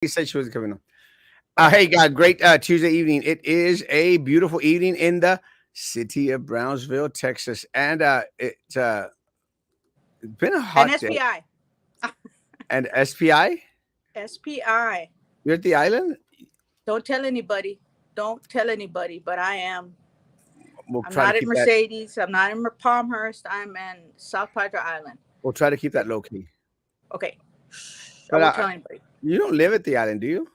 He said she was coming on. Hey, God, great Tuesday evening. It is a beautiful evening in the city of Brownsville, Texas, and it's been a And hot day. SPI. And SPI, SPI. you're at the island. Don't tell anybody. Don't tell anybody, but I am. We'll I'm try to not at keep that. Mercedes. I'm not in Palmhurst. I'm in South Padre Island. We'll try to keep that low key. Okay. Shh, I But won't tell anybody. you don't live at the island, do you?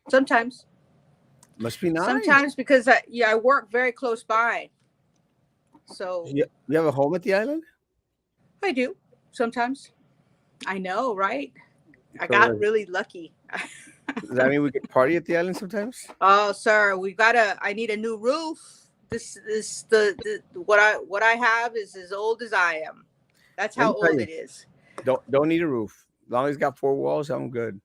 Sometimes. Must be nice. Sometimes because I work very close by. So You have a home at the island. I do. Sometimes. I know, right? I So got really lucky. does that mean we can party at the island sometimes? Oh, sir, I need a new roof. This is the what I have is as old as I am. That's Let how me tell old you, it is. don't need a roof. As long as it's got four walls, I'm good.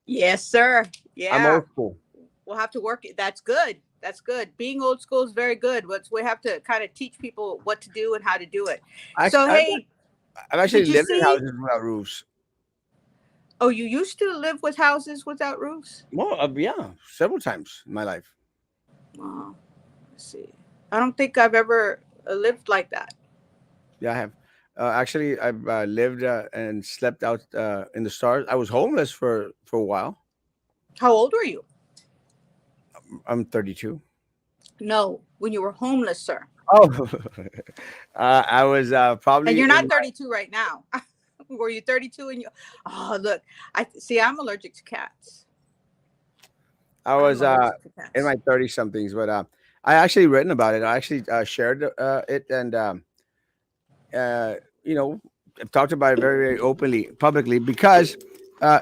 Yes, sir. I'm Yeah. old school. We'll have to work it. That's good. That's good. Being old school is very good. But we have to kind of teach people what to do and how to do it. Actually, So hey, I've actually did you lived in see? houses without roofs. Oh, you used to live with houses without roofs? Well, yeah, several times in my life. Oh, let's see. I don't think I've ever lived like that. Yeah, I have. Actually, I've lived and slept out in the stars. I was homeless for a while. How old were you? I'm 32. No, when you were homeless, sir. Oh, I was And probably you're in not my. 32 right now. Were you 32 and you? Oh, look. I see. I'm allergic to cats. I I'm was allergic to in cats. my 30 somethings, but I actually written about it. I actually shared it and uh, you know, I've talked about it very, very openly, publicly, because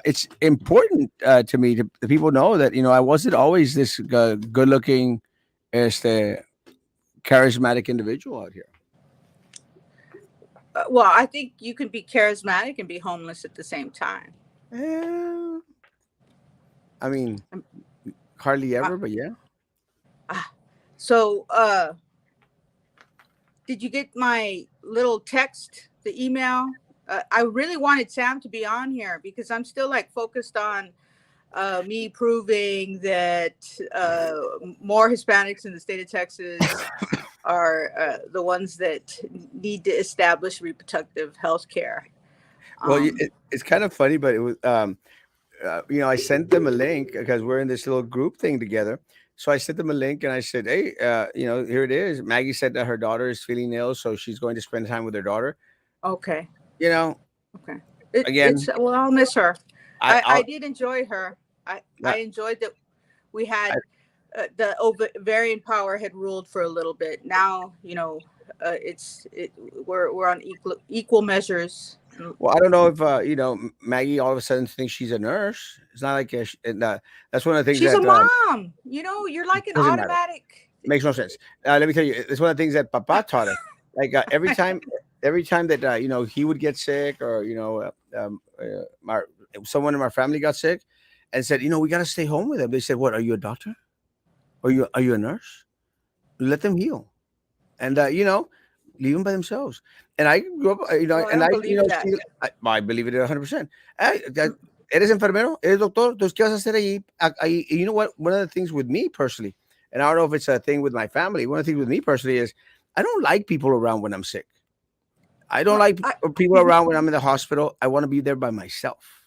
it's important to me to the people know that I wasn't always this good-looking, este, charismatic individual out here. Well, I think you can be charismatic and be homeless at the same time. Eh, I mean, Um, hardly uh, ever, but yeah. ah. So, did you get my little text, the email? I really wanted Sam to be on here because I'm still like focused on me proving that more Hispanics in the state of Texas are the ones that need to establish reproductive health care. Well, Um, it's kind of funny, but it was I sent them a link because we're in this little group thing together. So I sent them a link and I said, "Hey, here it is." Maggie said that her daughter is feeling ill, so she's going to spend time with her daughter. okay, You know, okay. It's again, well, I'll miss her. I, I I'll, did enjoy her. I I, enjoyed that we I had the ovarian power had ruled for a little bit. Now we're on equal measures. well, I don't know if Maggie all of a sudden thinks she's a nurse. It's not like that's one of the things She's a that mom. You're like an doesn't matter. automatic. Makes no sense. Let me tell you, it's one of the things that Papa taught us. Like every time that he would get sick, or someone in my family got sick, and said, we got to stay home with them. They said, "What? Are you a doctor? Are you a nurse? Let them heal." And leave them by themselves. And I grew up, Well, I and don't believe in that. see, I believe it 100%. Eres enfermero, eres doctor, entonces ¿qué vas a hacer ahí? Ahí? You know what? One of the things with me personally, and I don't know if it's a thing with my family. One of the things with me personally is I don't like people around when I'm sick. I don't Well, like people around when I'm in the hospital. I want to be there by myself.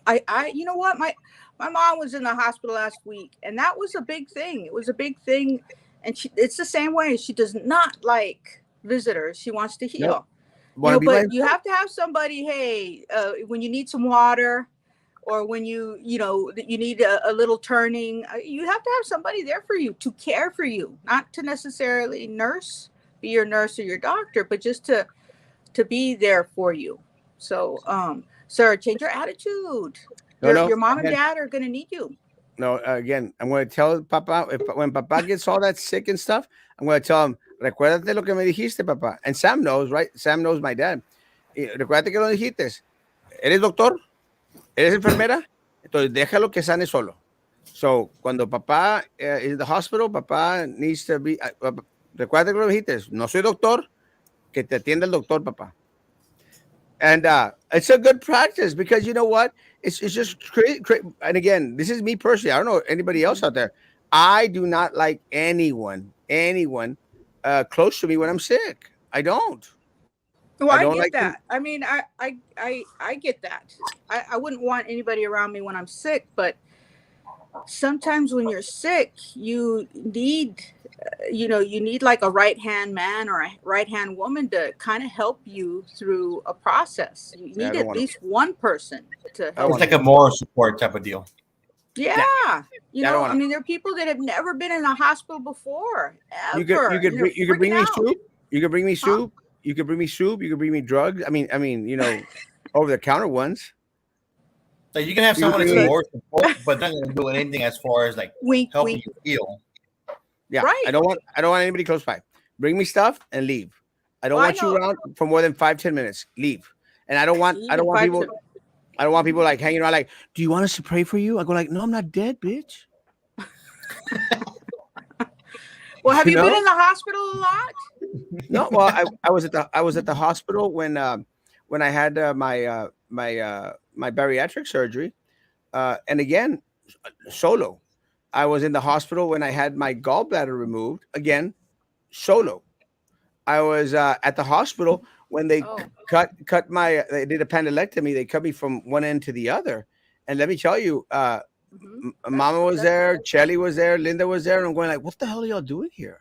you know what? My mom was in the hospital last week, and that was a big thing. It was a big thing, and it's the same way. She does not like visitors. She wants to No, heal. want to be by But you himself. have to have somebody. Hey, when you need some water, or when you need a little turning, you have to have somebody there for you to care for you, not to necessarily be your nurse or your doctor, but just to be there for you. So, sir, change your attitude. No, no. Your mom and Again, dad are going to need you. no. Again, I'm going to tell Papa when Papa gets all that sick and stuff. I'm going to tell him, recuérdate lo que me dijiste, Papa. And Sam knows, right? Sam knows my dad. Recuérdate que lo dijiste. ¿Eres doctor? ¿Eres enfermera? Entonces déjalo que sane solo. So, cuando papá is in the hospital, papá needs to be. Recuerda que lo dijiste. No soy doctor, que te atienda el doctor, papá. And it's a good practice because you know what? It's just and again, this is me personally. I don't know anybody else Mhm. out there. I do not like anyone close to me when I'm sick. I don't. Well, I I don't get like them. that. I mean, I get that. I wouldn't want anybody around me when I'm sick, but sometimes when you're sick, you need, you need like a right hand man or a right hand woman to kind of help you through a process. You I need don't at want to. least one person to I don't help It's want to. like a you. moral support type of deal. Yeah, Yeah. I don't I want to. mean, there are people that have never been in a hospital before, You ever, could and they're you could freaking bring me out. soup. You could bring me Huh? soup. You could bring me soup. You could bring me drugs. Over the counter ones. Like you can have You could someone bring that's me. Look, moral support, but they're not gonna do anything as far as like wink, helping wink. you heal. Yeah, Right. I don't want anybody close by. Bring me stuff and leave. I don't Well, I want you know around for more than 5-10 minutes. Leave. And I don't even want five people to. I don't want people like hanging around like, do you want us to pray for you? I go like, no, I'm not dead, bitch. Well, have You you been know? in the hospital a lot? No, well, I was at the hospital when I had my bariatric surgery. And again, solo. I was in the hospital when I had my gallbladder removed. Again, solo. I was at the hospital when they Oh. they did a pandelectomy. They cut me from one end to the other. And let me tell you, Mama was That's there, Chelly was there, Linda was there, and I'm going like, what the hell are y'all doing here?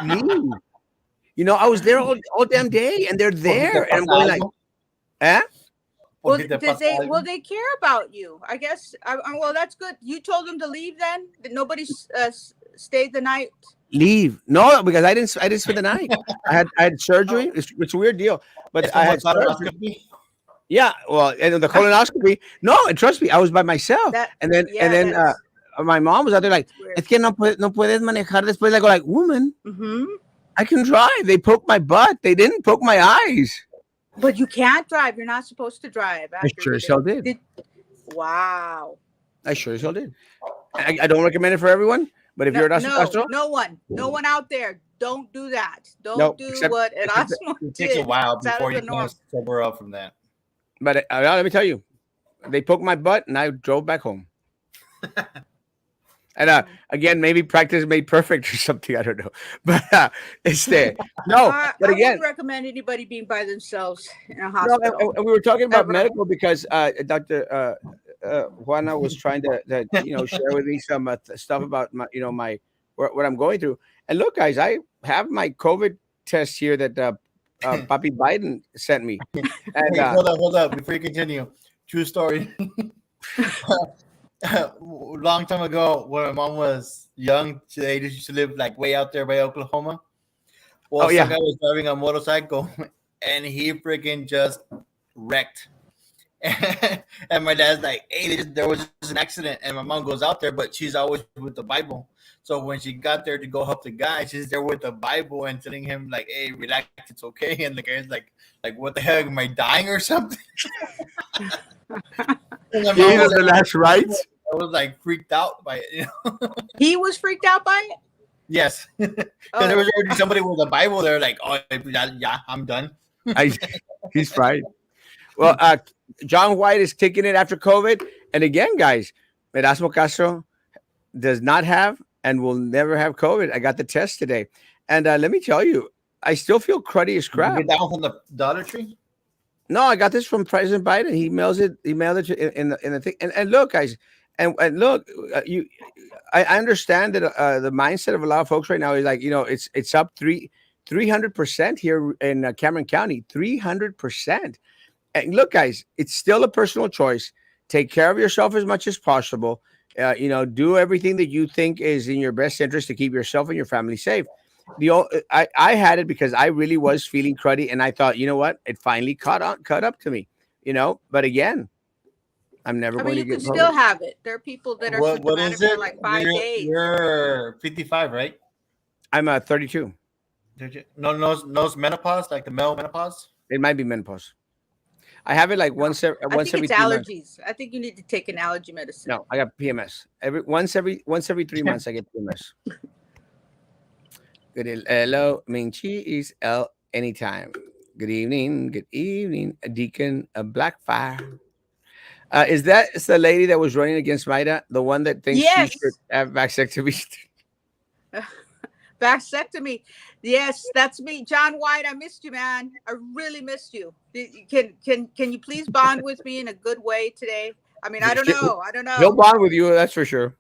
Leave. I was there all damn day, and they're Porque te there, and I'm pasa going like, algo. eh? Well, Porque te did pasa they? Well, algo. they care about you, I guess. Well, that's good. You told them to leave. Then did nobody stayed the night? Leave. No, because I didn't spend the night. I had surgery. Oh, It's a weird deal, but Es I como had el surgery. colonoscopy. Yeah, well, and the colonoscopy. No, and trust me, I was by myself, that. and Yeah, then my mom was out there like, that's weird. "Es que no puedes manejar después." I go like, "Woman, Mm-hmm. I can drive." They poked my butt. They didn't poke my eyes. But you can't drive. You're not supposed to drive I after sure as they hell did. did. Wow. I sure as hell did. I don't recommend it for everyone, but if No, you're a no, Castro, no one out there. Don't do that. Don't no, do what except Erasmo It takes a did. while It's out of before the you kind of norm. sober up from that. but let me tell you, they poked my butt, and I drove back home. And again, maybe practice made perfect or something. I don't know, but it's there. No, but I again, wouldn't recommend anybody being by themselves in a no, hospital and we were talking about ever. medical because Dr. Juana was trying to share with me some stuff about my what I'm going through. And look, guys, I have my COVID test here that Papi Biden sent me, and Wait, hold up. Before you continue, true story. Long time ago, when my mom was young, they used to live like way out there by Oklahoma. Well, oh some yeah, guy was driving a motorcycle, and he freaking just wrecked. And my dad's like, "Hey, there was just an accident," and my mom goes out there, but she's always with the Bible. So when she got there to go help the guy, she's there with the Bible and telling him like, "Hey, relax, it's okay." And the guy's like, "What the heck? Am I dying or something?" And my mom gave was them the like, last rites. I was like freaked out by it. He was freaked out by it. Yes, because there Oh, was already somebody with a Bible there, like, "Oh, yeah, I'm done." I, he's fried. Well, John White is kicking it after COVID, and again, guys, Erasmo Castro does not have and will never have COVID. I got the test today, and let me tell you, I still feel cruddy as Did you crap. get that one from the Dollar Tree? No, I got this from President Biden. He mails it. He mailed it in the thing. And look, guys, and look, I understand that the mindset of a lot of folks right now is like it's up 300% here in Cameron County, 300%. And look, guys, it's still a personal choice. Take care of yourself as much as possible. Do everything that you think is in your best interest to keep yourself and your family safe. I had it because I really was feeling cruddy, and I thought, you know what, it finally caught up to me. But again, I'm never I mean, going to you get can still COVID. have it. There are people that are What is symptomatic for it? like You're 5 days. you're 55, right? I'm 32. No menopause, like the male menopause. It might be menopause. I have it like No, I once think every it's 3 months. allergies. I think you need to take an allergy medicine. No, I got PMS. Once every 3 months, I get PMS. Good. Hello, Minchi is L anytime. Good evening. Good evening, Deacon Blackfire. Is that the lady that was running against Maida, the one that thinks she should Yes. have vasectomy? Vasectomy. Yes, that's me. John White, I missed you, man. I really missed you. Can you please bond with me in a good way today? I mean, I don't know. I don't He'll know. bond with you, that's for sure.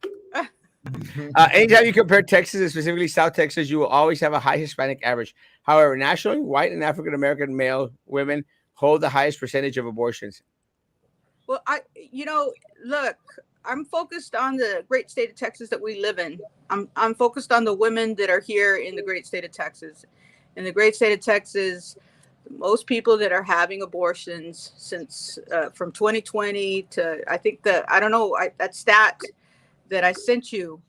Anytime you compare Texas and specifically South Texas, you will always have a high Hispanic average. However, nationally, white and African American male women hold the highest percentage of abortions. Well, look, I'm focused on the great state of Texas that we live in. I'm focused on the women that are here in the great state of Texas. In the great state of Texas, most people that are having abortions since from 2020 to I think that stat that I sent you,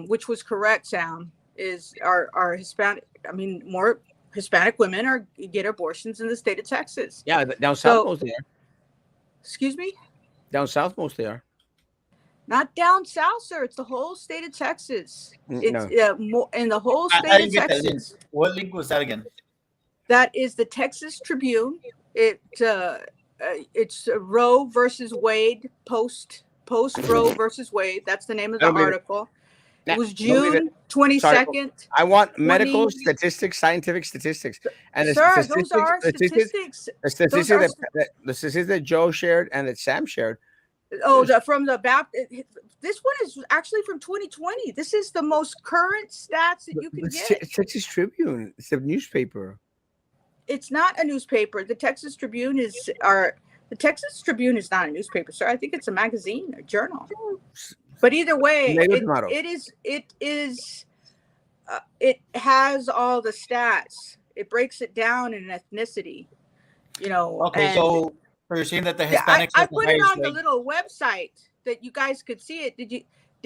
which was correct, Sam, is our Hispanic. I mean, more Hispanic women get abortions in the state of Texas. Yeah, down south So, mostly are. excuse me. Down south mostly are. Not down south, sir. It's the whole state of Texas. It's No. more in the whole I state of didn't get that link. Texas. What link was that again? That is the Texas Tribune. It's Roe versus Wade, post Roe versus Wade. That's the name of the article. It was June 22nd. I want medical statistics, scientific statistics, and Sir, those are statistics. The statistics that Joe shared and that Sam shared. Oh, from the Baptist. This one is actually from 2020. This is the most current stats that you can get. Texas Tribune. It's a newspaper. It's not a newspaper. The Texas Tribune is not a newspaper, sir. I think it's a magazine, a journal. But either way, it has all the stats. It breaks it down in ethnicity. Okay, so you're saying that the Hispanics. I put it on the little website that you guys could see it. Did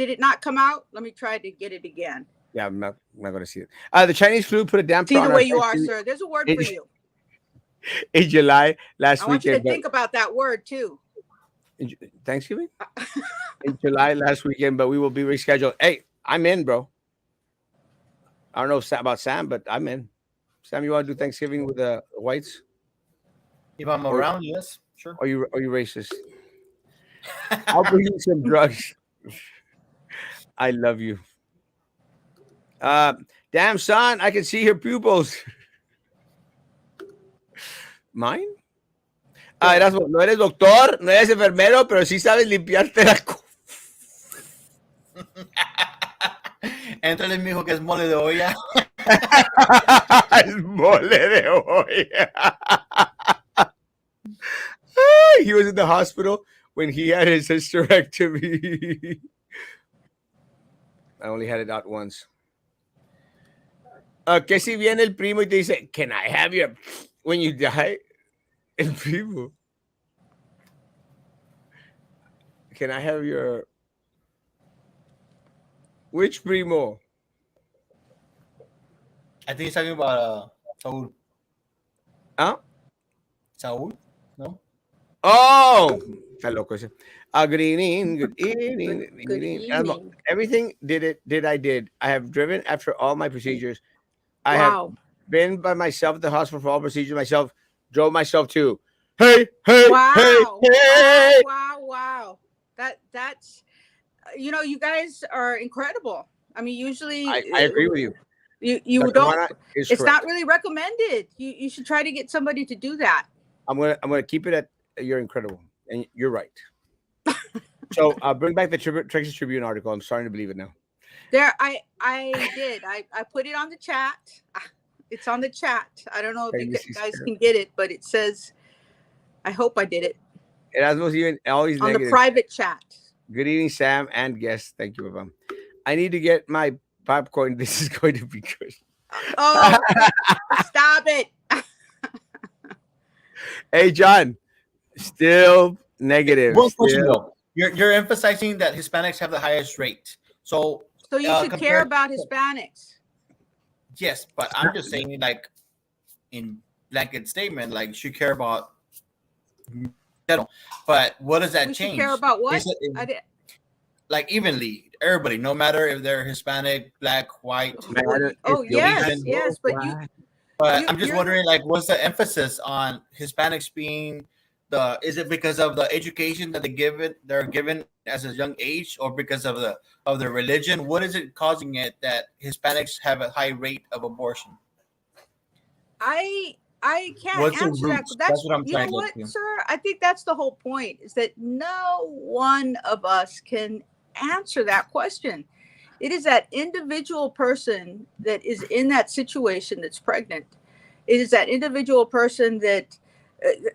it not come out? Let me try to get it again. Yeah, I'm not going to see it. The Chinese flu put a damper see on the way you are, sir. There's a word for you. In July last weekend. I want you to think about that word too. Thanksgiving? In July last weekend, but we will be rescheduled. Hey, I'm in, bro. I don't know about Sam, but I'm in. Sam, you want to do Thanksgiving with the whites? If I'm around, yes, sure. Are you racist? I'll bring you some drugs. I love you. Damn, son, I can see your pupils. Mine? Erasmo, no eres doctor, no eres enfermero, pero sí sabes limpiarte la Entrale, mijo, que es mole de olla. Es mole de olla. He was in the hospital when he had his hysterectomy. I only had it out once. Que si viene el primo y te dice, can I have your... When you die, el primo. Can I have your... Which primo? I think he's talking about Saul. Huh? Saul? No? Oh! Está loco ese. Good evening. Good evening. Good evening. Everything I did. I have driven after all my procedures. I have been by myself at the hospital for all procedures myself. Drove myself too. Hey! Wow! Hey! Wow! That's you guys are incredible. I mean, usually I agree with you. You don't. It's not really recommended. You should try to get somebody to do that. I'm gonna keep it at you're incredible, and you're right. So bring back the Texas Tribune article. I'm starting to believe it now. There, I did. I put it on the chat. It's on the chat. I don't know if you guys can get it, but it says. I hope I did it. Erasmo's even always on negative. The private chat. Good evening, Sam and guests. Thank you, Papa. I need to get my popcorn. This is going to be good. Oh, stop it. Hey, John. Still negative. One question though. You're emphasizing that Hispanics have the highest rate. So you should care about Hispanics. Yes, but I'm just saying, like, in blanket statement, like, you should care about. But what does that change? Care about what? Like evenly, everybody, no matter if they're Hispanic, black, white. Oh yes, but But You I'm just you're the wondering, like, what's the emphasis on Hispanics being the? Is it because of the education that they're given as a young age, or because of their religion? What is it causing it that Hispanics have a high rate of abortion? I can't What's the answer that. roots? That's That's what I'm you trying know to what, get to. sir? I think that's the whole point is that no one of us can answer that question. It is that individual person that is in that situation that's pregnant. It is that individual person that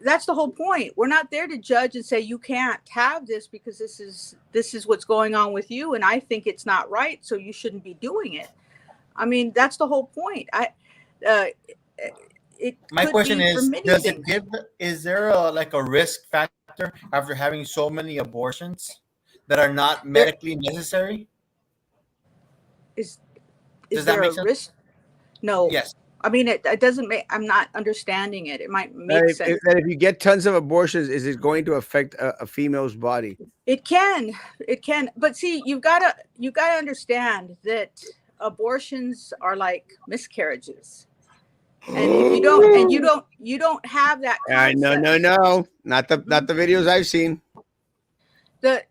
that's the whole point. We're not there to judge and say you can't have this because this is what's going on with you and I think it's not right so you shouldn't be doing it. I mean, that's the whole point. I uh, it My could question be for is: many does it things. give? Is there a like a risk factor after having so many abortions that are not There medically necessary? is Does is that there a make sense? risk? No. Yes. I mean, it doesn't make. I'm not understanding it. It might That make if, sense. that if you get tons of abortions, is it going to affect a female's body? It can, it can. But see, you gotta understand that abortions are like miscarriages, and if you don't have that No, no, concept. no, not Mhm. the videos I've seen. The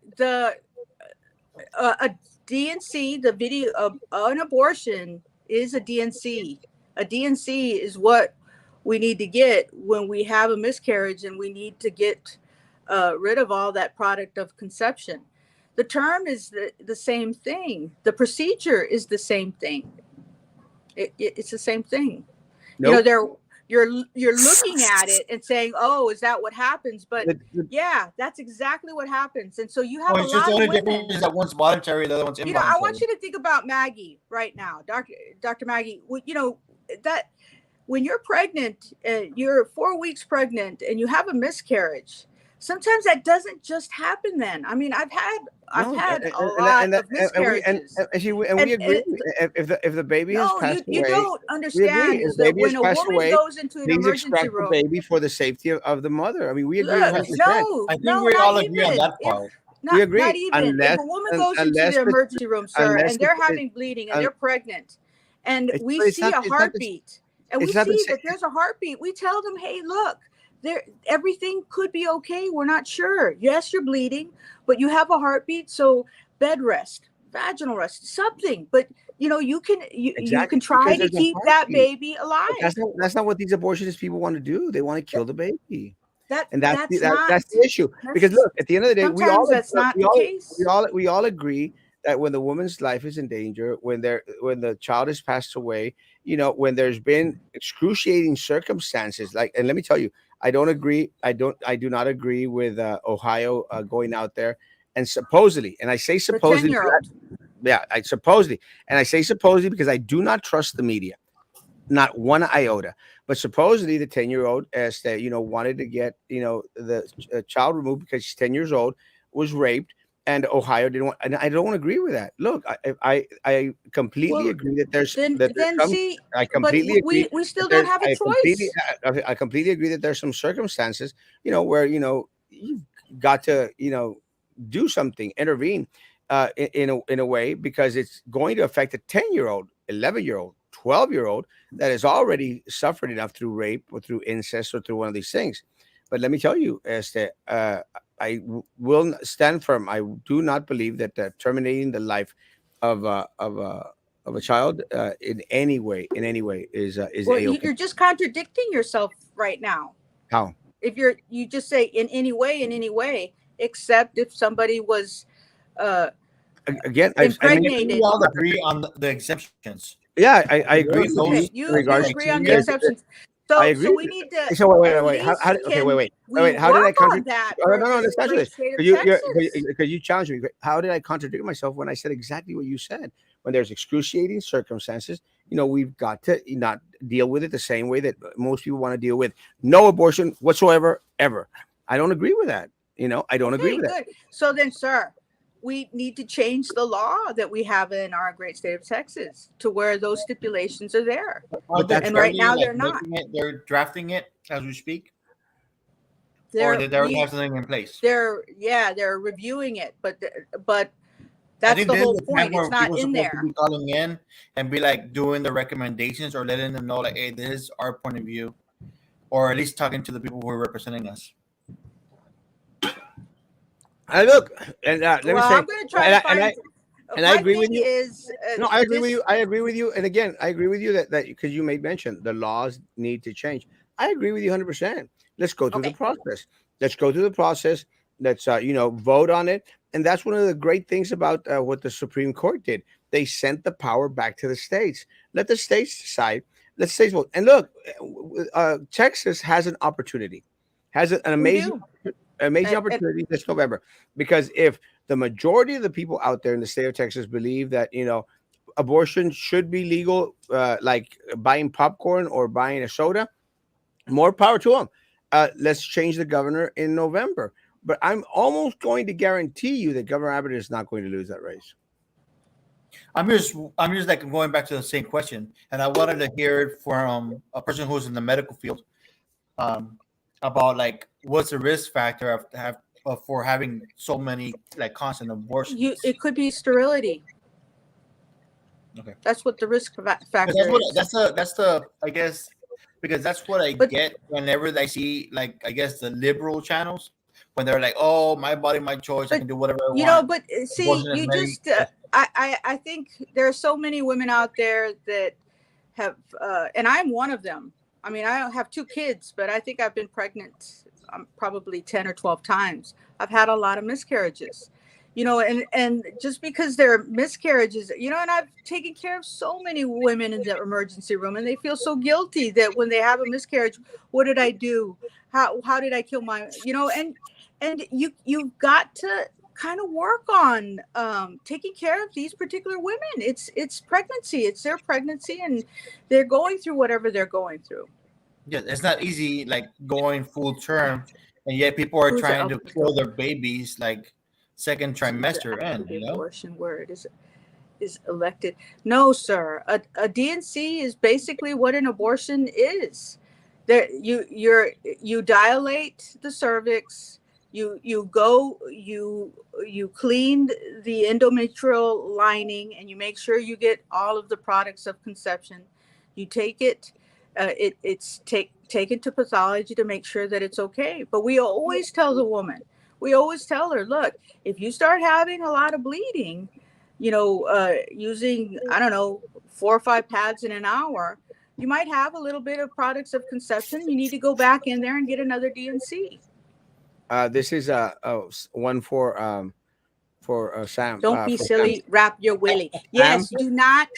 a DNC, the video of an abortion is a DNC. A DNC is what we need to get when we have a miscarriage and we need to get rid of all that product of conception. The term is the same thing. The procedure is the same thing. It's the same thing. You know, Nope. they're you're looking at it and saying, "Oh, is that what happens?" But The- yeah, that's exactly what happens. And so you Well, have a it's just the lot of only difference women. is that one's voluntary, the other one's I involuntary. want you to think about Maggie right now, Dr. Maggie. That when you're pregnant, you're 4 weeks pregnant, and you have a miscarriage. Sometimes that doesn't just happen. Then, I mean, I've no, had a lot of miscarriages, and we agree. and If the baby has no, passed you away, don't we agree. understand If is the that baby has when a passed woman away, goes into an please emergency extract the room. baby for the safety of the mother. I mean, we agree Look, 100%. no, I think no, we not all agree on even that if part. We not agree, even if a woman goes into unless the emergency room, sir, unless and they're having bleeding and un, they're pregnant, and we it's see not a it's not the heartbeat, and we it's not the see same. that there's a heartbeat, we tell them, hey, look, there everything could be okay. We're not sure. Yes, you're bleeding, but you have a heartbeat, so bed rest, vaginal rest, something. But you can Exactly, try because to there's a keep that heartbeat. baby But alive. that's not what these abortionist people want to do. They want to kill That the baby. And that's not that's the issue. Because that's look, at the end of the day, sometimes that's not the case. we all agree that when the woman's life is in danger, when the child has passed away, when there's been excruciating circumstances, like, and let me tell you, I do not agree with Ohio going out there and supposedly, and I say The 10 supposedly, year old. yeah, I supposedly, and I say supposedly because I do not trust the media, not one iota. But supposedly, the 10-year-old, as that wanted to get the child removed because she's 10 years old, was raped, and Ohio didn't want. And I don't agree with that. Look, I completely Well, agree that there's then some. see, I but completely agree we that still don't there's. have a choice. I completely agree that there's some circumstances, where you've got to do something, intervene, in a way, because it's going to affect a 10-year-old, 11-year-old, 12-year-old that has already suffered enough through rape or through incest or through one of these things. But let me tell you, Este, will stand firm. I do not believe that terminating the life of of a child in any way is Well, a okay. you're just contradicting yourself right now. How? If you just say in any way, except if somebody was uh, Again, I I mean, think we impregnated. all agree on the exemptions. yeah, I There are agree with those Okay, you in you regards agree to on the criteria. yes. exceptions. I So agree. we need to So at wait. least Okay, can we How did I work on contradict? that Oh, for no, the let's not do great this. state of Because Texas. because you challenged me. How did I contradict myself when I said exactly what you said? When there's excruciating circumstances, we've got to not deal with it the same way that most people want to deal with no abortion whatsoever, ever. I don't agree with that. I don't agree Okay, with that. good. So then, sir, we need to change the law that we have in our great state of Texas to where those stipulations are there. Are But they that's And right currently now like they're not. making it? They're drafting it as we speak, or They're did they already have we something in place? they're yeah, they're reviewing it, but I That's think the this is whole the time point. It's where not people are in supposed to there. be calling in and be like doing the recommendations or letting them know like, hey, this is our point of view, or at least talking to the people who are representing us. I look, and let me Well, say, I'm going to try and to I, and find. I and I My agree with thing you. is No, I agree with this. you. I agree with you. And again, I agree with you that because you made mention the laws need to change. I agree with you 100%. Let's go through the Okay. process. Let's go through the process. Let's vote on it. And that's one of the great things about what the Supreme Court did. They sent the power back to the states. Let the states decide. Let states vote. And look, Texas has an opportunity, has an We amazing do. amazing And opportunity this November, because if the majority of the people out there in the state of Texas believe that abortion should be legal, like buying popcorn or buying a soda, more power to them. Let's change the governor in November. But I'm almost going to guarantee you that Governor Abbott is not going to lose that race. I'm just like going back to the same question, and I wanted to hear it from a person who's in the medical field, um, about like what's the risk factor for having so many like constant abortions. it could be sterility. Okay, That's what the risk because that's factor what is. that's the I guess, because that's what I But get whenever I see like I guess the liberal channels when they're like, oh, my body, my choice, I but can do whatever I want. but see, Abortion is you very just I think there are so many women out there that have and I'm one of them. I mean, I have 2 kids, but I think I've been pregnant probably 10 or 12 times. I've had a lot of miscarriages. And just because there are miscarriages, and I've taken care of so many women in the emergency room, and they feel so guilty that when they have a miscarriage, what did I do? How did I kill and you've got to kind of work on taking care of these particular women. It's pregnancy. It's their pregnancy, and they're going through whatever they're going through. Yeah, it's not easy like going full term, and yet people are Who's that? trying Oh, to let's kill go. their babies like second The trimester after in, the you know? abortion word is elected. No, sir. A DNC is basically what an abortion is. There, you dilate the cervix. You clean the endometrial lining, and you make sure you get all of the products of conception. You take it. It's taken to pathology to make sure that it's okay. But we always tell the woman. We always tell her, look, if you start having a lot of bleeding, using, I don't know, 4 or 5 pads in an hour, you might have a little bit of products of conception. You need to go back in there and get another DNC. This is one for Sam. Don't be For Sam. silly. Wrap your willy. Sam. Yes, do not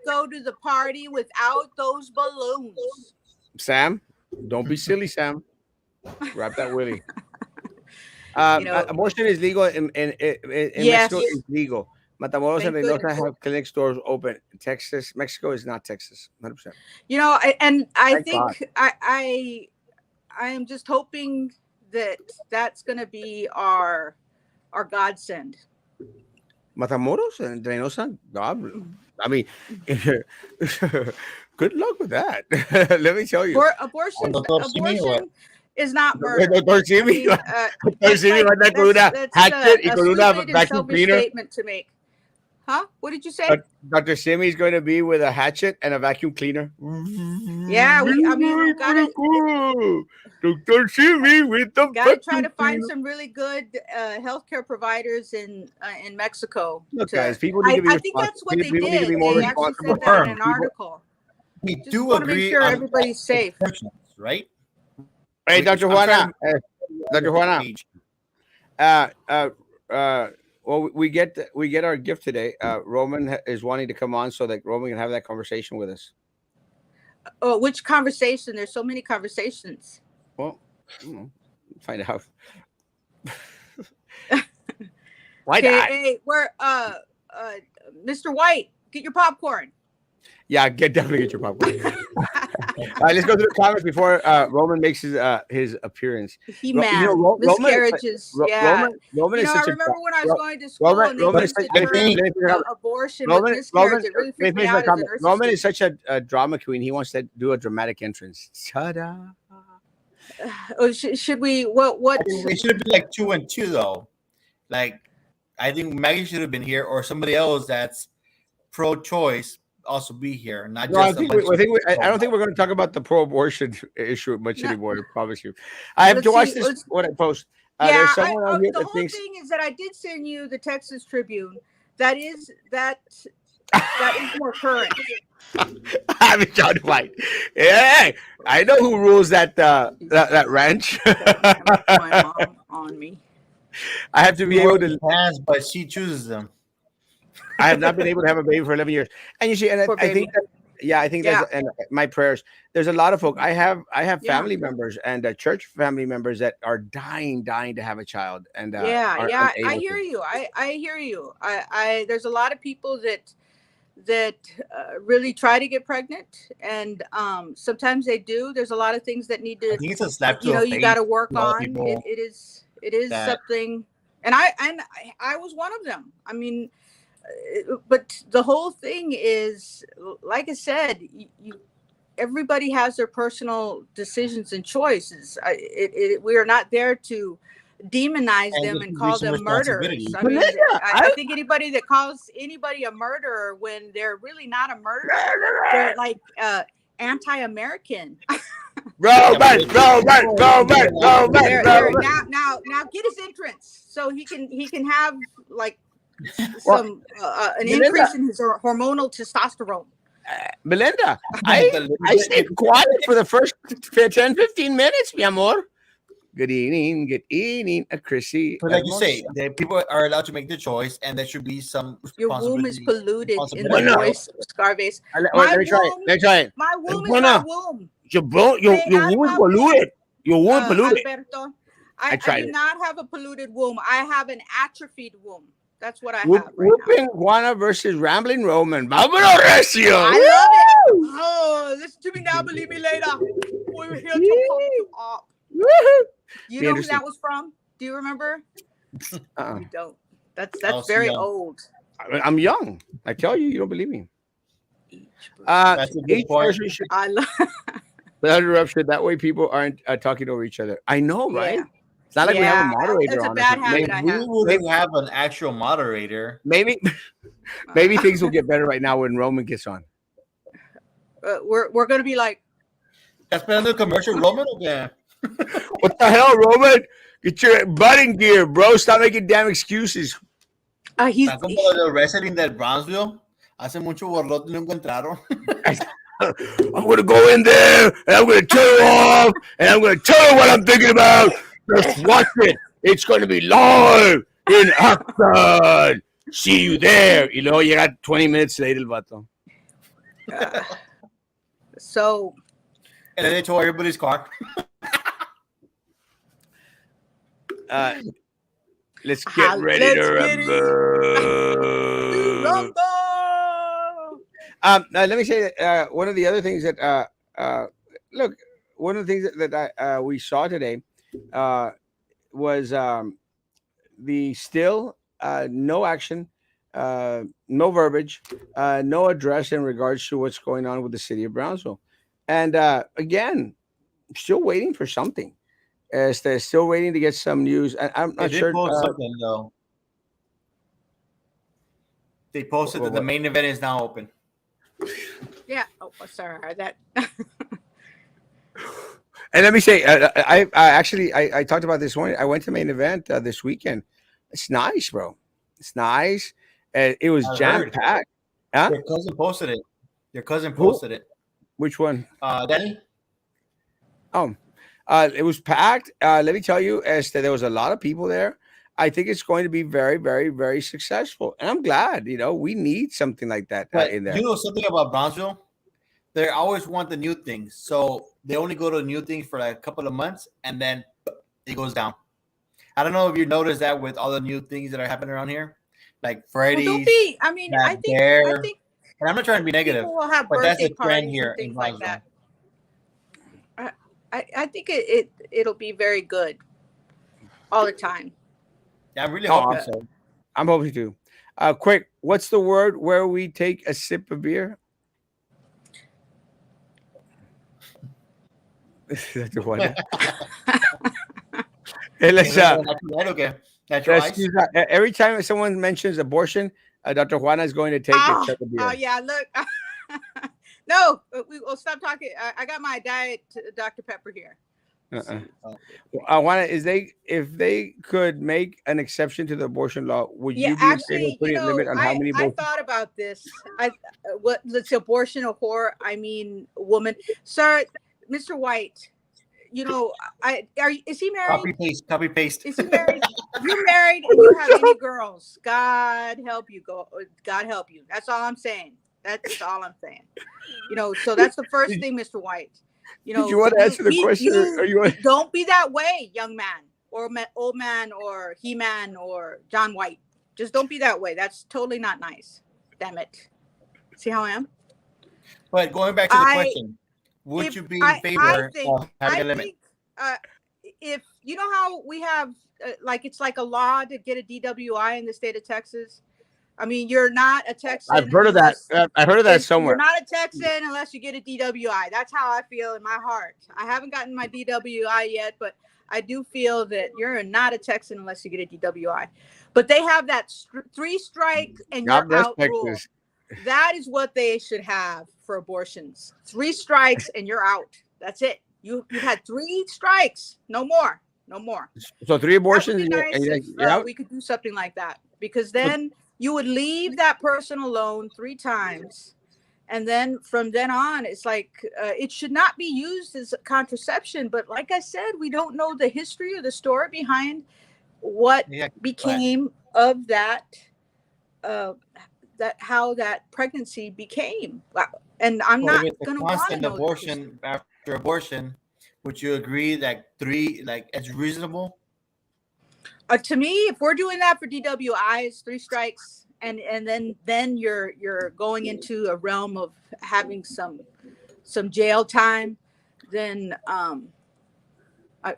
go to the party without those balloons. Sam. Don't be silly, Sam. Wrap that willy. You know, Abortion is legal in Mexico. yes, Is legal. Matamoros and thank Reynosa goodness. have clinic stores open. Texas, Mexico is not Texas. 100%. I Thank God. think I am just hoping that that's going to be our godsend. Matamoros and Reynosa. God, I mean, good luck with that. Let me tell you. Abortion is not murder. Doctor I Simi, mean, Doctor Simi va a estar con una that's hatchet y a con una stupid and vacuum selfish cleaner. statement to make. Huh? What did you say? Dr. Simi is going to be with a hatchet and a vacuum cleaner. Yeah, we've got to Dr. Simi with the try to vacuum find cleaner. some really good healthcare providers in Mexico. Look, guys, people need to be I think responsible. that's what they People need to be did. more They actually responsible. said that in Confirm. an article. We Just do want to make agree sure on everybody's safe. exceptions, right? Hey, Dr. I'm trying Juana. to Dr. Juana. page. Uh, uh, well, we get our gift today. Roman is wanting to come on so that Roman can have that conversation with us. Oh, which conversation? There's so many conversations. Well, find out. Why Okay, not? hey, we're Mr. White, get your popcorn. Yeah, definitely get your popcorn. All right, let's go through the comments before Roman makes his appearance. Miscarriages. Roman is I such a remember when I was going to school and they Roman is used such, the term abortion with miscarriage. It really freaked me out as a nurse. Roman is such a drama queen. He wants to do a dramatic entrance. Ta-da. Should we? What? It should be like 2 and 2 though. Like I think Maggie should have been here, or somebody else that's pro-choice also be here, not No, I just a think we, bunch I of. think we, I don't think we're going to talk about the pro-abortion issue much No, anymore. I promise you. I have to let's watch see. this. Let's What I post. There's Yeah, someone on here the that whole thinks. thing is that I did send you the Texas Tribune. That is more current. I'm John White. Hey, I know who rules that Jesus, ranch. don't have my mom on me. I have to She be able wears to. pants, but she chooses them. I have not been able to have a baby for 11 years. And you see, and Poor I think baby. that, yeah, I think that's Yeah, and my prayers. There's a lot of folk. I have yeah, family members and church family members that are dying to have a child and yeah, aren't yeah. I able hear to. you. I hear you. There's a lot of people that really try to get pregnant, and sometimes they do. There's a lot of things that need I to, think it's a slap to you the know, you got face to work to all the on. people It is that. something, and I was one of them. I mean, but the whole thing is, like I said, everybody has their personal decisions and choices. We are not there to demonize And them there's and should be call some them murderers. responsibility. I mean, Melinda, I think anybody that calls anybody a murderer when they're really not a murderer, they're like anti-American. Yeah, but there's people out there They're that now get his entrance so he can have like Well, some an Melinda, increase in his hormonal testosterone. Melinda, like I the I stayed quiet for the first 10, 15 minutes, mi amor. Good evening, Chrissy. but like you say, the people are allowed to make the choice, and there should be some Your womb is responsibility. polluted in the Bueno, Responsibility, right? voice of Scarface. wait, My let me try it. womb, Let me try it. my womb is my Bueno, womb. your Stay out of womb is my polluted. womb, Your womb polluted. Alberto. I I tried do it. not have a polluted womb. I have an atrophied womb. That's what I Whoop, have right now. whooping Juana versus Rambling Roman. Vámonos, Recio. I love it. Woo! Oh, listen to me now, believe me later. We're here to pump you up. Woohoo! You Be know who interesting. that was from? Do you remember? Uh-uh. You don't. That's Oh, so very young. old. I'm young. I tell you, you don't believe me. Each That's a good Each point. person should I love. without interruption. That way, people aren't talking over each other. I know, right? Yeah, It's not like we have a yeah. moderator That's a on bad us. habit If I we have. wouldn't have an actual moderator, Maybe things will get better right now when Roman gets on. We're gonna be like, ¿estás esperando el commercial, Roman, o qué? What the hell, Roman? Get your butt in gear, bro. Stop making damn excuses. he's Está como el wrestling del Brownsville. Hace mucho borlote lo encontraron. I'm gonna go in there and I'm gonna turn it off and I'm gonna tell you what I'm thinking about. Just watch it. It's gonna be live in action. See you there. Y luego llega 20 minutes later el vato. so. And then they tore everybody's car. Let's get ready to rumble. Let me say that one of the other things that look, one of the things that we saw today was the still no action, no verbiage, no address in regards to what's going on with the city of Brownsville, and again, still waiting for something. They're still waiting to get some news. I'm They not did sure. post something, though. They posted that the main event is now open. Yeah. Oh, sorry. That. And let me say, I actually I talked about this morning. I went to main event this weekend. It's nice, bro. It's nice. It was jam packed. Huh? Your cousin posted it. Your cousin posted it. Which one? Danny? Oh, it was packed. Let me tell you, there was a lot of people there. I think it's going to be very, very, very successful, and I'm glad. You know, we need something like that in there. You know something about Brownsville? They always want the new things, so they only go to new things for like a couple of months, and then it goes down. I don't know if you noticed that with all the new things that are happening around here, like Freddy's. Well, don't be. I mean, I think. And I'm not trying to be negative, people will have but that's birthday a trend parties here and things in like Brownsville. that. I think it'll be very good all the time. Yeah, I'm really hoping so. I'm hoping to. Quick, what's the word where we take a sip of beer? That's the one. Hey, let's Natural ice. Every time someone mentions abortion, Dr. Juana is going to take a chug of beer. Yeah, look. No, we'll stop talking. I got my diet Dr. Pepper here. Uh-uh. I want to. If they could make an exception to the abortion law, would Yeah, you be in favor actually, of putting a limit on how many I abortions? thought about this. Let's say abortion or whore. I mean, woman, sir, Mr. White. Is he married? Copy paste. Is he married? If you're married and you have any girls, God help you. God help you. That's all I'm saying. That's all I'm saying. So that's the first thing, Mr. White. Did you want to answer the question? Don't be that way, young man, or old man, or he-man, or John White. Just don't be that way. That's totally not nice. Damn it. See how I am? But going back to the question, would you be in favor of having a limit? If you know how we have, it's like a law to get a DWI in the state of Texas. I mean, you're not a Texan. I've heard of that. I heard of that somewhere. You're not a Texan unless you get a DWI. That's how I feel in my heart. I haven't gotten my DWI yet, but I do feel that you're not a Texan unless you get a DWI. But they have that 3 strikes and you're out rule. That is what they should have for abortions. 3 strikes and you're out. That's it. You've had 3 strikes. No more. So 3 abortions and you're out? We could do something like that, because then you would leave that person alone 3 times. And then from then on, it's like it should not be used as a contraception. But like I said, we don't know the history or the story behind what became of that, how that pregnancy became. And I'm not going to want to know abortion after abortion. Would you agree that 3, it's reasonable? To me, if we're doing that for DWIs, 3 strikes, and then you're going into a realm of having some jail time, then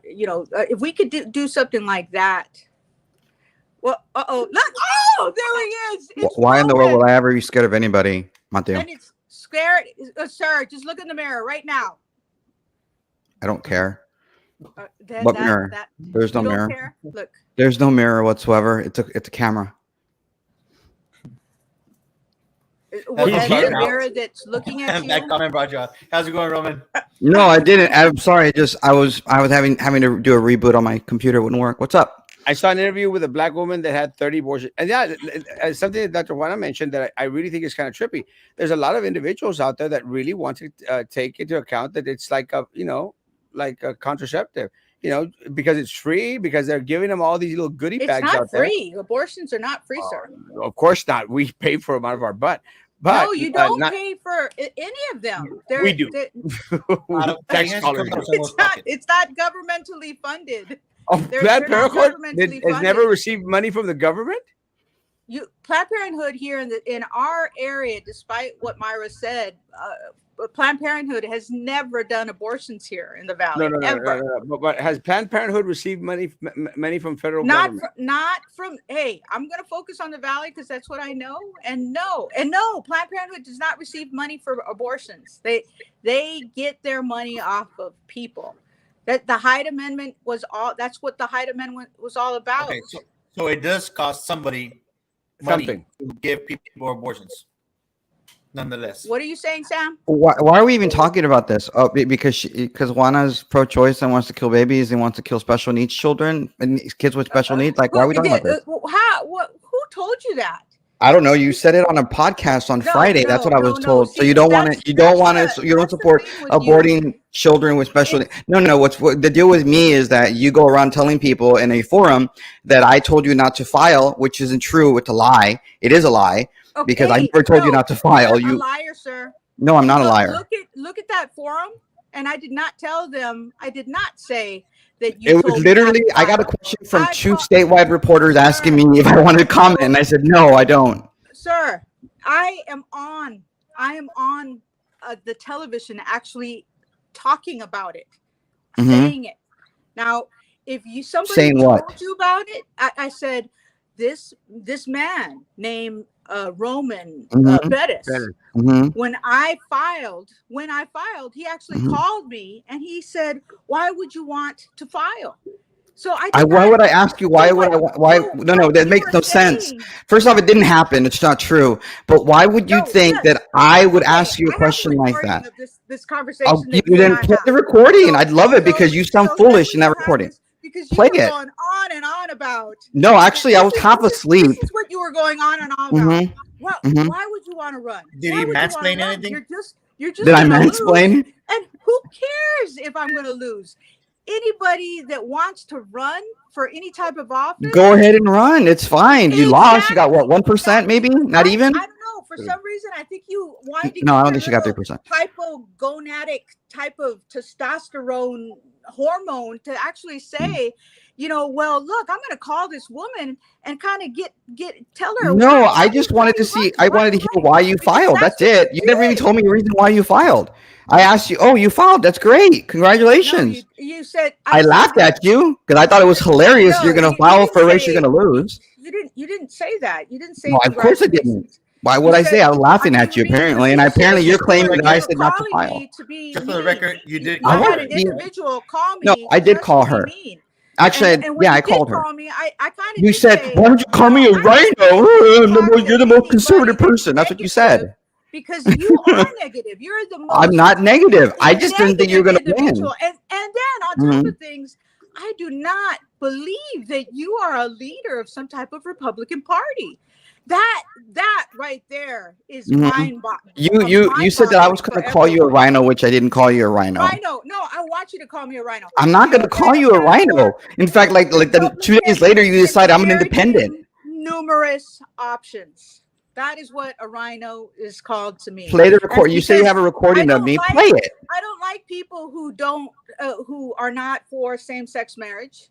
if we could do something like that. Well, look! Oh, there he is. It's Why in the world would I ever be scared of anybody, Mateo? And it's scared, sir. Just look in the mirror right now. I don't care. What mirror? There's no mirror. Care? Look. There's no mirror whatsoever. It's a camera. Well, that's the mirror that's looking at you. That comment brought you out. How's it going, Roman? No, I didn't. I'm sorry. I was having to do a reboot on my computer. It wouldn't work. What's up? I saw an interview with a black woman that had 30 abortions. And something that Dr. Juana mentioned that I really think is kind of trippy. There's a lot of individuals out there that really want to take into account that it's like a contraceptive, because it's free, because they're giving them all these little goodie bags out there. It's not free. Abortions are not free, sir. Of course not. We pay for them out of our butt. But no, you don't pay for any of them. We do. It's not governmentally funded. Planned Parenthood has never received money from the government? Planned Parenthood here in our area, despite what Myra said, Planned Parenthood has never done abortions here in the Valley. No. But has Planned Parenthood received money from federal government? Not from. Hey, I'm going to focus on the Valley because that's what I know. And no, Planned Parenthood does not receive money for abortions. They get their money off of people. That the Hyde Amendment was all. That's what the Hyde Amendment was all about. Okay, so it does cost somebody money to give people abortions. Nonetheless, what are you saying, Sam? Why are we even talking about this? Oh, because Juana's pro-choice and wants to kill babies and wants to kill special needs children and kids with special needs. Like, why are we talking about this? Who told you that? I don't know. You said it on a podcast on Friday. That's what I was told. See, so you don't want to. You don't support aborting children with special needs. No. What the deal with me is that you go around telling people in a forum that I told you not to file, which isn't true. It's a lie. It is a lie. Okay, because I never told you not to file. You're a liar, sir. No, I'm not a liar. Look at that forum, and I did not tell them. I did not say that you. It was literally. I got a question from 2 statewide reporters asking me if I wanted to comment, and I said no, I don't. Sir, I am on the television, actually talking about it, saying it. Now, if somebody told you about it, I said this man named Roman Bettis. When I filed, he actually called me and he said, "Why would you want to file?" So why would I ask you? Why would I? Why? No, that makes no sense. First off, it didn't happen. It's not true. But why would you think that I would ask you a question like that? Of this conversation You that you and didn't I play had. the recording. So- I'd love it because you sound so foolish that's in that what recording. happens Because you Play were it. going on and on about. No, actually, I was half This asleep. is what you were going on and on about. Mhm. Well, Mhm. why would you want to run? Did Why he would you wanna mansplain run? anything? You're just Did I gonna lose. mansplain? And who cares if I'm going to lose? Anybody that wants to run for any type of office, Go ahead and run. It's fine. You lost. You got what, 1%, maybe? Not even? I don't know. For some reason, I think you wanted to No, I get don't your think she got little 3%. hypogonadic type of testosterone hormone to actually say, well, look, I'm going to call this woman and kind of tell her. No, I just wanted to see. I wanted to hear why you filed. That's it. You never even told me the reason why you filed. I asked you, oh, you filed. That's great. Congratulations. No, you said I laughed at you because I thought it was hilarious. No, You're going to you file didn't for a race say- you're going to lose. You didn't say that. You didn't say. No, of course I didn't. congratulations. Why would You I said- say? I was laughing I at you mean, apparently, and you apparently said you're you claiming were that I said not to calling file. me to be Just for the mean. record, you did You call had her. an individual call me. No, I did just call to be her. mean. Actually, And when yeah, you I did called her. call me, I kind of. You said, say, "Why don't you call me a I rhino? didn't You're the most conservative anybody person." That's what you said. Because you are negative. You're the most. I'm not negative. I just didn't think you were going to win. individual. And then on top of things, I do not believe that you are a leader of some type of Republican Party. That right there is mind-boggling. You said that I was going to call you a rhino, which I didn't call you a rhino. Rhino. No, I want you to call me a rhino. I'm not going to call you a rhino. In fact, like the 2 days later, you decide I'm an independent. Numerous options. That is what a rhino is called to me. Play the record. You say you have a recording of me. Play it. I don't like people who are not for same-sex marriage.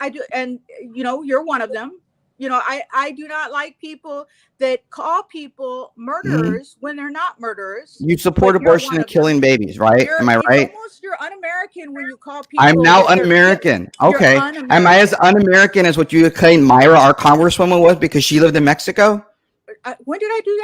I do, and you're one of them. I do not like people that call people murderers when they're not murderers. You support abortion and killing babies, right? Am I right? You're un-American when you call people. I'm now un-American. Okay. Am I as un-American as what you claimed Myra, our congresswoman, was because she lived in Mexico? When did I do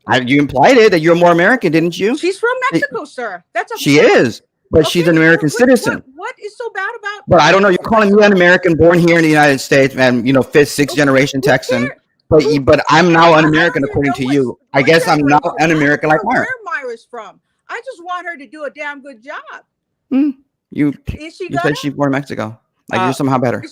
that? You implied it that you're more American, didn't you? She's from Mexico, sir. She is, but she's an American citizen. What is so bad about? But I don't know. You're calling me un-American, born here in the United States, man. Fifth, sixth generation Texan. But I'm now un-American according to you. I guess I'm not un-American like Myra. Where Myra's from? I just want her to do a damn good job. You said she's born in Mexico. Like you're somehow better.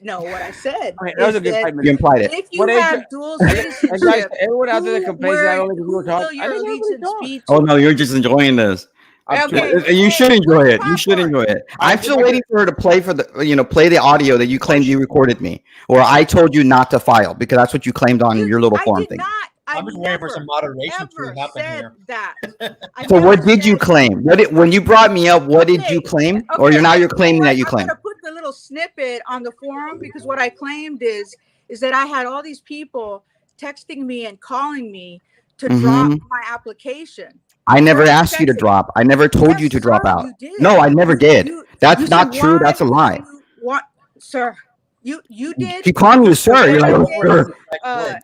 No, what I said. Okay, that was a good 5 minutes. You implied it. If you have dual citizenship, guys, everyone out there that complains that I don't let people talk, will your allegiance be to? Oh no, you're just enjoying this. Okay. You should enjoy it. You should enjoy it. I'm still waiting for her to play play the audio that you claimed you recorded me, or I told you not to file because that's what you claimed on your little forum thing. I'm just waiting for some moderation to happen here. That. So what did you claim? When you brought me up, what did you claim? Or you're claiming that you claim? I'm gonna put the little snippet on the forum because what I claimed is that I had all these people texting me and calling me to drop my application. I never asked you to drop. I never told you to drop out. No, I never did. That's not true. That's a lie. What, sir? You did. You called me sir. You're like, sir.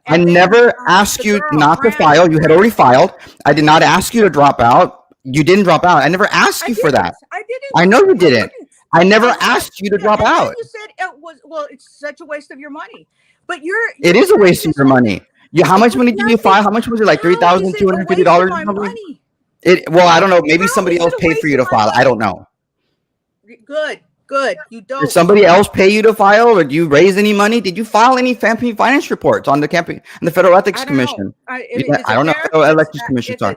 I never asked you not to file. You had already filed. I did not ask you to drop out. You didn't drop out. I never asked you for that. I didn't. I know you didn't. I never asked you to drop out. You said it was. Well, it's such a waste of your money. But It is a waste of your money. How much money did you file? How much was it? Like $3,250 or something? Well, I don't know. Maybe somebody else paid for you to file. I don't know. Good. You don't. Did somebody else pay you to file, or did you raise any money? Did you file any campaign finance reports on the Federal Ethics Commission? I don't know. Federal Elections Commission. Sorry.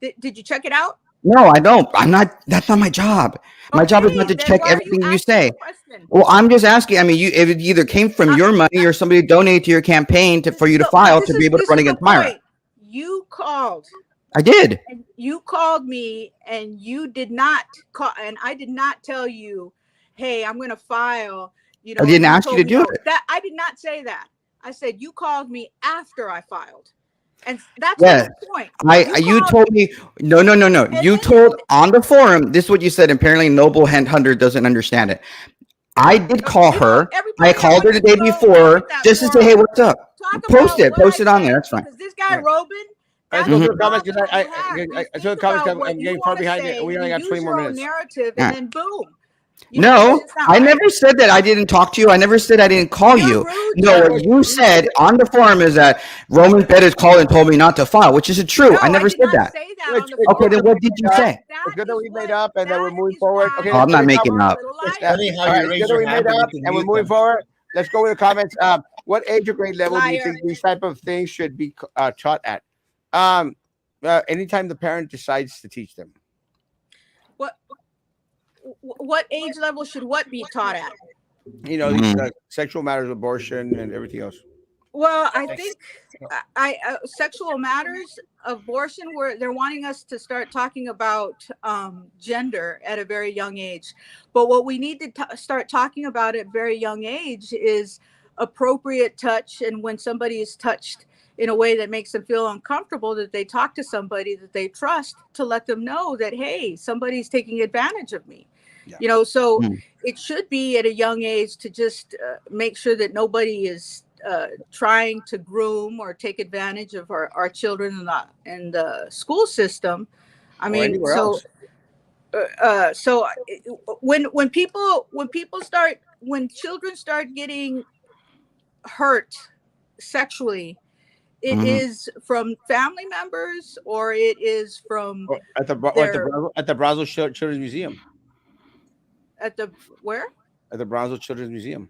Did you check it out? No, I don't. I'm not. That's not my job. My job is not to check everything you say. Well, I'm just asking. I mean, if it either came from your money or somebody donated to your campaign for you to file to be able to run against Myra. You called. I did. And you called me, and you did not call, and I did not tell you, hey, I'm going to file. I didn't ask you to do it. That I did not say that. I said you called me after I filed, and that's the point. You told me no. You told on the forum. This is what you said. Apparently, Noble Hunter doesn't understand it. I did call her. I called her the day before just to say, hey, what's up? Post it on there. That's fine. Because this guy Robin. Let's go to the comments because I saw the comments. I'm getting far behind it. We only got 20 more minutes. Narrative, and then boom. No, it's not I right. never said that I didn't talk to you. I never said I didn't call You're you. rude, No, sir. what you said on the forum is that Roman Bettis called and told me not to file, which isn't true. No, I I never did said not that. say that on the It's Okay, good then that forum. we what did you made up. say? It's good that we made What up and that we're moving is forward. why Okay, Oh, let's I'm go not to the making comments. up. you're a It's liar. funny how All you right, it's raise good that your we hand, made but you up can and we're mute moving them. forward. Let's go with the comments. What age or grade level do you Liar. think these type of things should be taught at? Anytime the parent decides to teach them. What what age level should what be taught at? These Mm. sexual matters, abortion, and everything else. Well, I Thanks. think sexual matters, abortion, where they're wanting us to start talking about gender at a very young age. But what we need to start talking about at very young age is appropriate touch, and when somebody is touched in a way that makes them feel uncomfortable, that they talk to somebody that they trust to let them know that, hey, somebody's taking advantage of me. Yeah. So Mm. it should be at a young age to just make sure that nobody is trying to groom or take advantage of our children in the school system. I Or mean, anywhere else. when children start getting hurt sexually, it Mhm. is from family members or it is from Or their at the Brazil Children's Museum. at the where. At the Brazil Children's Museum.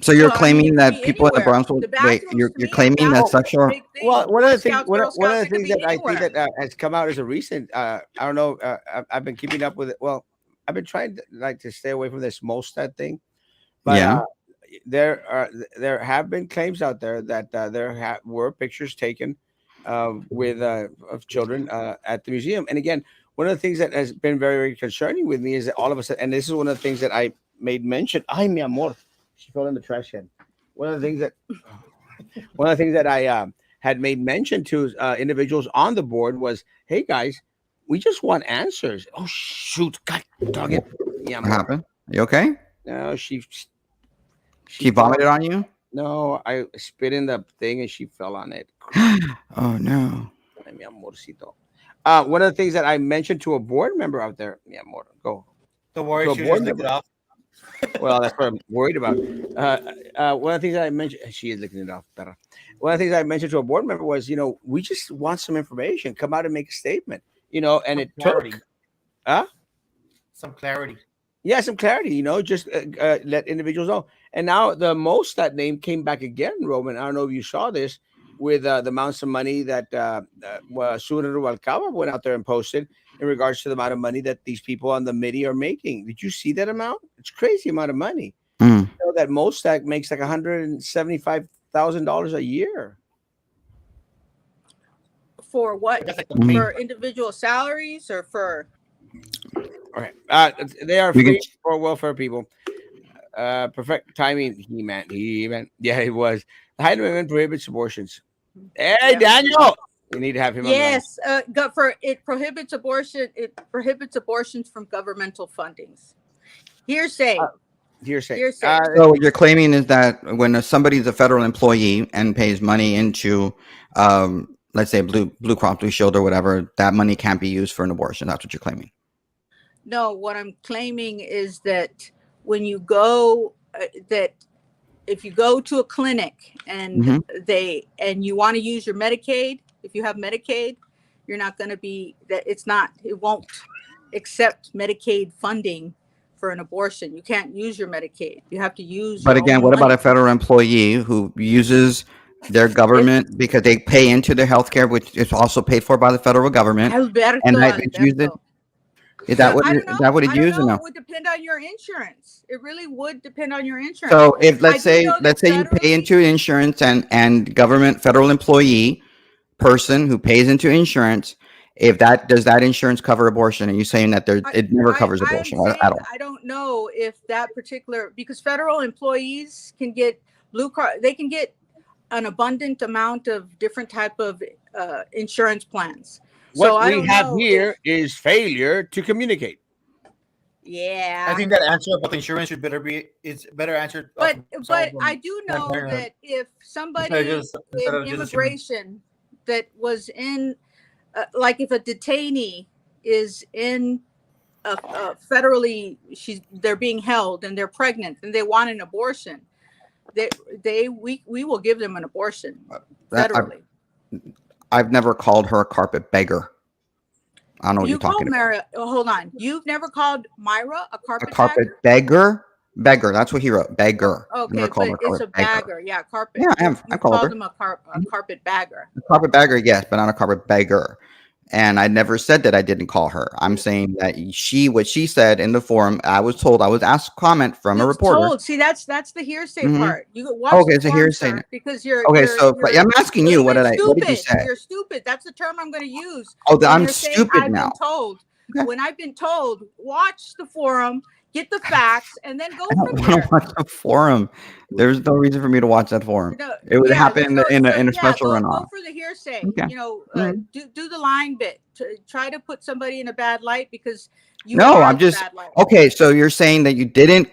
So you're Well, I mean, it claiming could that be people in the anywhere. Bronx will The wait. bathrooms, to You're me, claiming that bathrooms are a sexual. big thing. Well, Boy Scouts, Girl one of Scouts, the it could things be that I think anywhere. that has come out as a recent, I don't know, I've been keeping up with it. Well, I've been trying to stay away from this Mostad thing, but Yeah. there have been claims out there that were pictures taken with of children at the museum. And again, one of the things that has been very, very concerning with me is that all of a sudden, and this is one of the things that I made mention. Ay, mi amor, she fell in the trash can. One of the things that one of the things that I had made mention to individuals on the board was, "Hey guys, we just want answers." Oh shoot, God dog it, mi What amor. happened? You okay? No, she She fell. vomited on you? No, I spit in the thing and she fell on it. Oh no. Ay, mi amorcito. One of the things that I mentioned to a board member out there, mi amor, go Don't worry, to a she'll board just lick it member. off. Well, that's what I'm worried about. One of the things that I mentioned, she is licking it off better. One of the things I mentioned to a board member was, we just want some information. Come out and make a statement, and Some it clarity. took, huh? Some clarity. Yeah, some clarity, just let individuals know. And now the most that name came back again, Roman. I don't know if you saw this with the amounts of money that Surya Rubalcaba went out there and posted in regards to the amount of money that these people on the MIDI are making. Did you see that amount? It's crazy amount of money. Mm. That Mostak makes like $175,000 a year. For what? That's like the Mhm. main. For individual salaries or for? All right. They are You can. free for welfare people. Perfect timing. He meant. Yeah, it was. The Hyde Amendment prohibits abortions. Hey, Yeah. Daniel. We need to have him on the line. Yes, it prohibits abortion. It prohibits abortions from governmental fundings. Hearsay. Hearsay. Hearsay. So what you're claiming is that when somebody's a federal employee and pays money into, let's say Blue Cross Blue Shield or whatever, that money can't be used for an abortion. That's what you're claiming. No, what I'm claiming is that when you go, that if you go to a clinic and Mhm. and you want to use your Medicaid, if you have Medicaid, you're not going to be that. It won't accept Medicaid funding for an abortion. You can't use your Medicaid. You have to use But your again, own what about money. a federal employee who uses their If government because they pay into their health care, which is also paid for by the federal government, and it's used it? Alberto. Is that what I don't is that know. what it I don't used or know. no? It would depend on your insurance. It really would depend on your insurance. So if I do know that let's say you pay federally, into insurance and government federal employee person who pays into insurance, if that does that insurance cover abortion? Are you saying that it never covers I am abortion at saying all? I don't know if that particular, because federal employees can get blue card, they can get an abundant amount of different type of insurance plans. So What I we don't have know if, here is failure to communicate. I yeah. think that answer about the insurance should better be. It's better answered But from someone but from I do Planned know Parenthood that if instead of somebody just in assuming. immigration that was in, like if a detainee is in federally, they're being held and they're pregnant and they want an abortion, we will give them an abortion federally. I've never called her a carpet beggar. I don't know what You you're talking called Myra. Hold on. You've never called Myra a about. A carpet carpet bagger? beggar. That's what he wrote. Beggar. Okay, Never called but her it's a carpet beggar. bagger. Yeah, carpet. Yeah, I You called called her. him a carpet bagger. A carpet bagger, yes, but not a carpet beggar. And I never said that I didn't call her. I'm saying that what she said in the forum, I was told, I was asked a comment from a reporter. Told. See, that's the hearsay part. You watch Okay, the it's a forum, hearsay. sir, because you're Okay, you're, but I'm asking you, what did you say? You're stupid. That's the term I'm going to use. Oh, when I'm you're saying, stupid I've now. been told. Okay. When I've been told, watch the forum, get the facts, and then go I don't from want to there. watch the forum. There's no reason for me to watch that forum. No, It would yeah, happen in a special go runoff. for the hearsay. Okay. You know, Mhm. do the lying bit. Try to put somebody in a bad light because you No, are I'm the just bad light. okay. So you're saying that you didn't,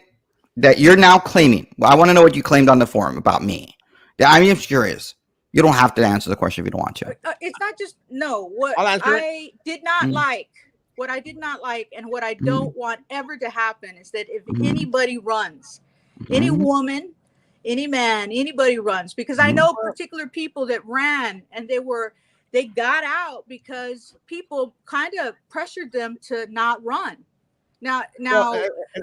that you're now claiming. Well, I want to know what you claimed on the forum about me. Yeah, I'm just curious. You don't have to answer the question if you don't want to. It's not just what I'll answer it. I did not Mhm. like. What I did not like and what I Mhm. don't want ever to happen is that if Mhm. anybody runs, any Mhm. woman, any man, anybody runs, because I know particular people that ran and they got out because people kind of pressured them to not run. Now, And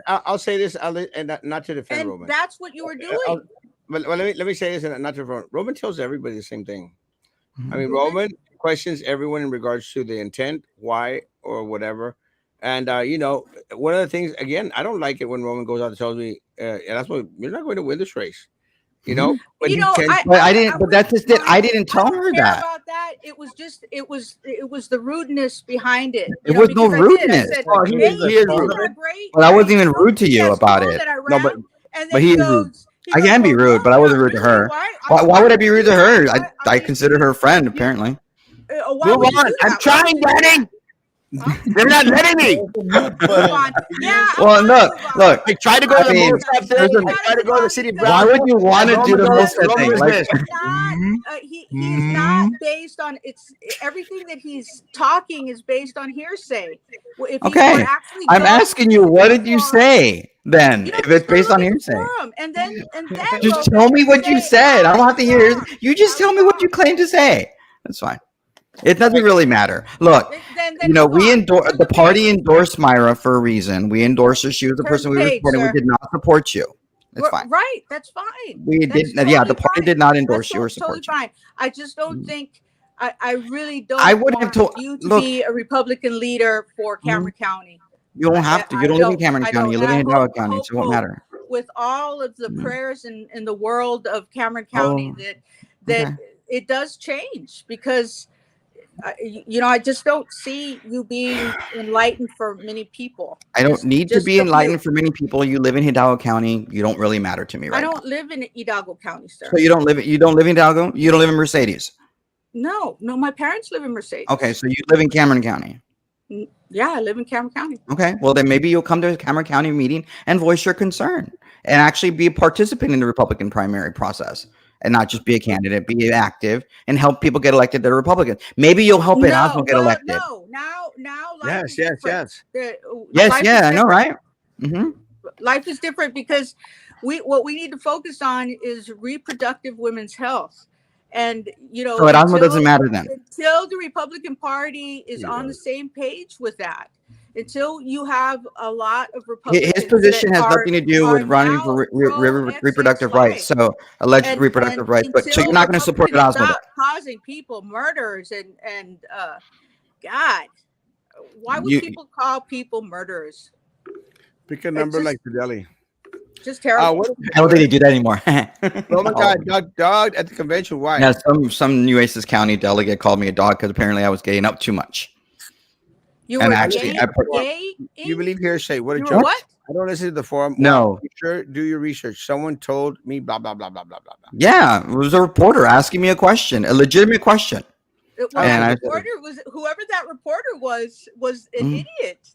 I'll say this, and not to defend and Roman. that's what you were doing. But let me say this, and not to defend Roman tells everybody the same thing. I mean, Mhm. Roman questions everyone in regards to the intent, why, or whatever. And you know, one of the things again, I don't like it when Roman goes out and tells me, and that's what you're not going to win this race. You know, Mhm. but You he know, tends. But I didn't. But wouldn't that's just it. I mind- didn't tell I don't her care that. about that. It was just it was the rudeness behind it. It was no because I did. I rudeness. said, Oh, hey, he is isn't rude. that great? But I wasn't Right? even So, rude to you yeah, about cool it. that I No, ran. but And then but he is rude. I can be well, rude, no, but I wasn't not rude to really. her. Why Why would I would be you rude do to her? that? I mean, considered her a friend, apparently. why Move would you on. do I'm that? Why would trying, you do that? Daddy. Huh? They're not letting me. Move on. Yeah, I Well, want look, to move on. look. I tried to go I to the mean, Mozart thing. there's a- I tried to go to the city of Why Brown. would you want to And do the Roman most goes- Roman thing? is Like, this. He is not based on everything that he's talking is based on hearsay. If he okay, were actually I'm going asking you, to what the did you forum, say then? you know, If just it's go based look on at the hearsay, forum and then just Roman, tell me what you say, said. I don't have to hear it. wrong. You just I tell was me what you wrong. claim to say. That's fine. It doesn't really matter. Look, Then you know, move we on. endorse Turn the party page. endorsed Myra for a reason. We endorsed her. She was the Turn person the we were page, supporting. We sir. did not support you. It's fine. Right, that's fine. We That's did. Yeah, the totally party fine. did not That's endorse you or totally support you. fine. I just don't think I really I don't would have want told. you to Look, be a Republican leader for Cameron County. you don't have to. You don't live in Cameron County. You live in Hidalgo County, so it won't matter. With all of the prayers in the world of Cameron County Oh, that okay. it does change because you know I just don't see you being enlightened for many people. I don't need to be a few. enlightened for many people. You live in Hidalgo County. You don't really matter to me right I now. don't live in Hidalgo County, sir. So you don't live in Hidalgo. You don't live in Mercedes. No, my parents live in Mercedes. Okay, so you live in Cameron County. Yeah, I live in Cameron County. Okay, well then maybe you'll come to a Cameron County meeting and voice your concern and actually be a participant in the Republican primary process and not just be a candidate, be active and help people get elected that are Republicans. Maybe you'll help Erasmo get elected. No, now life is Yes. different. Yes, I know, right? Mm-hmm. Life is different because what we need to focus on is reproductive women's health. And you know, So Erasmo doesn't matter then. Until the Republican Party is on the same page with that, until you have a lot of Republicans. His position has nothing to do with running for reproductive rights. So alleged reproductive rights. But so you're not going to support Erasmo. Stop causing people murders and God, why would people call people murderers? Pick a number like Fideli. Just terrible. I don't think they do that anymore. Roman got dogged at the convention. Why? Yeah, some Nueces County delegate called me a dog because apparently I was getting up too much. You and were actually, gay? You believe hearsay? What a You joke! what? I don't listen to the forum. No. Sure, do your research. Someone told me blah blah blah blah blah blah. Yeah, it was a reporter asking me a question, a legitimate question. Whoever that reporter was an idiot.